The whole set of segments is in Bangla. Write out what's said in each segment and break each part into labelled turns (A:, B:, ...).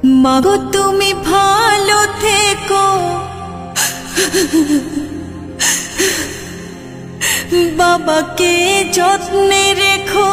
A: মাগো তুমি ভালো থেকো, বাবাকে যত্নে রেখো।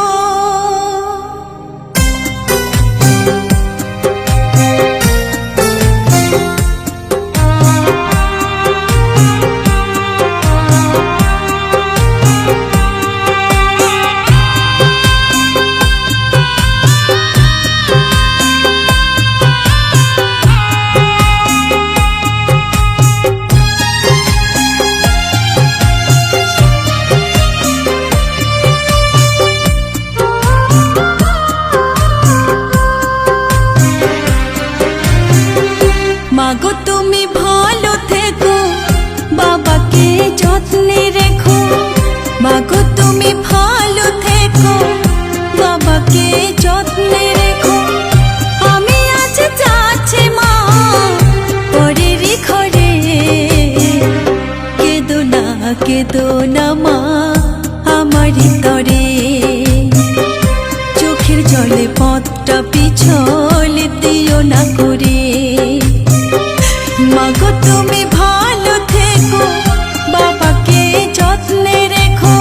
A: মাগো তুমি ভালো থেকো, বাবাকে যত্নে রেখো। মাগো তুমি ভালো থেকো, বাবাকে যত্নে রেখো। আমি আজ যাচ্ছি মা পরেরই ঘরে, কেঁদো না মা আমারই তরে। চোখের জলে পথটা পিছল দিও না করে। মাগো তুমি ভালো থেকো, বাবাকে যত্নে রেখো।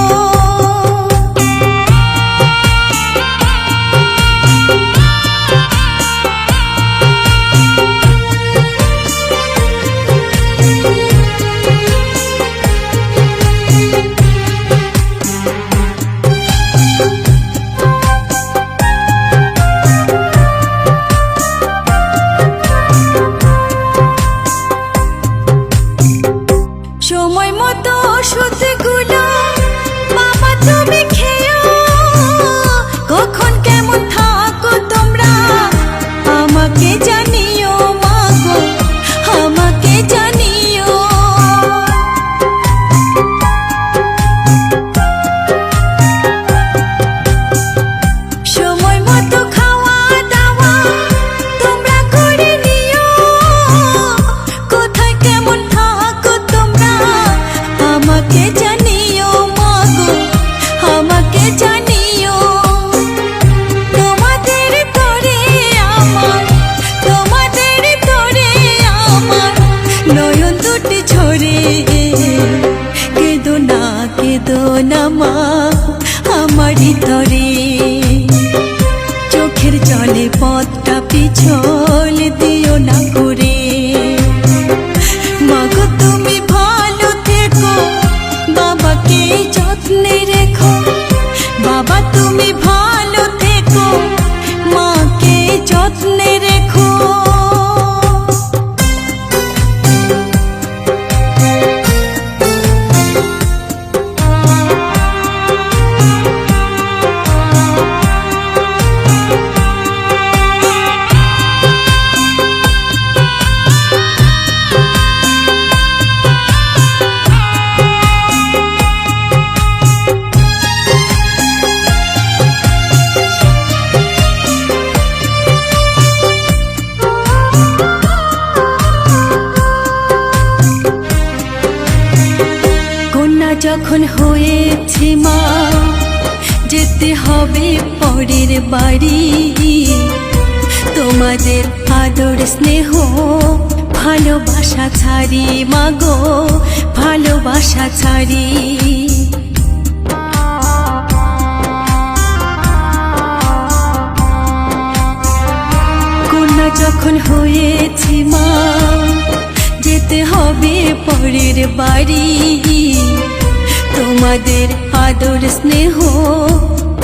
A: সময় মতো ওষুধগুলো বাবা তুমি খেও। কখন কেমন থাকো তোমরা আমাকে জানিও, মাগো আমাকে জানিও। সময় মতো খাওয়া দাওয়া তোমরা করে নিও। কোথায় কেমন থাকো তোমরা আমাকে জানিও, মাগো আমাকে জানিও। তোমাদের তরে আমার নয়ন দুটি ঝরে। কেঁদো না মা আমারই তরে। চোখের জলে পথটা পিছল দিও না করে। মাগো তুমি ভালো থেকো, বাবাকে যত্নে রেখো। বাবা তুমি ভালো থেকো, মাকে যত্নে রেখো। যখন হয়েছে মা যেতে হবে পরের বাড়ি। তোমাদের আদর স্নেহ ভালোবাসা ছাড়ি, মাগো ভালোবাসা ছাড়ি। কন্যা যখন হয়েছে মা যেতে হবে পরের বাড়ি। তোমাদের আদর স্নেহ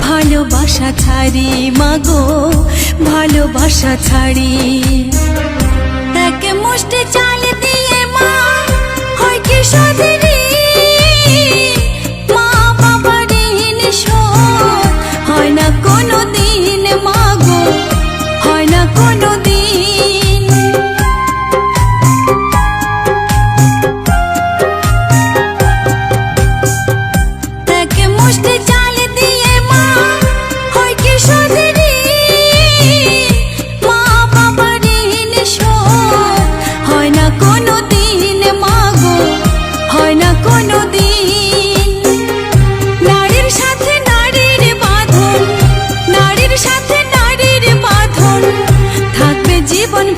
A: ভালোবাসা ছাড়ি, মাগো ভালোবাসা ছাড়ি। এক মুষ্টি চাল দিয়ে মা হয় কি সদরি। মা বাবার ঋণ শোধ হয় না কোনো দিন, মাগো হয় না কোনো দিন। চাল দিয়ে মা হয় কি সদরি। মা বাবার ঋণ শোধ হয় না কোনো দিন, মাগো হয় না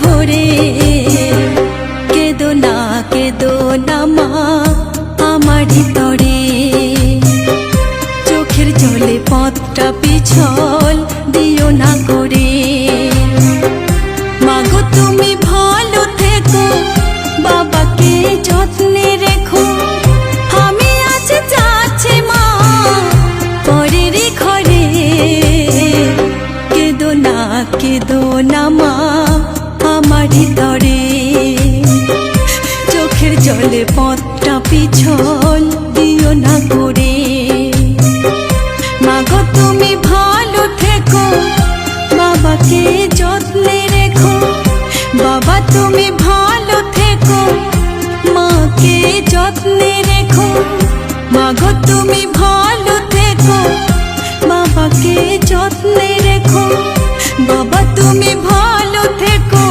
A: ভরে কেদো না মা আমারই তরে চোখের জলে পথটা পিছল দিও না করে মাগো তুমি ভালো থেকো বাবাকে যত্নে রেখো আমি আজ যাচ্ছি মা পরের ঘরে কেদো না মা আমারই তরে চোখের জলে পথটা পিছল দিও না করে মাগো তুমি ভালো থেকো বাবাকে যত্নে রেখো বাবা তুমি ভালো থেকো মাকে যত্নে রেখো মাগো তুমি ভালো থেকো বাবাকে যত্নে রেখো বাবা তুমি ভালো থেকো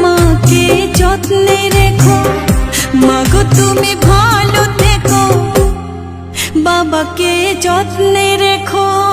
A: মাকে যত্নে রেখো মাগো তুমি ভালো থেকো বাবাকে যত্নে রেখো।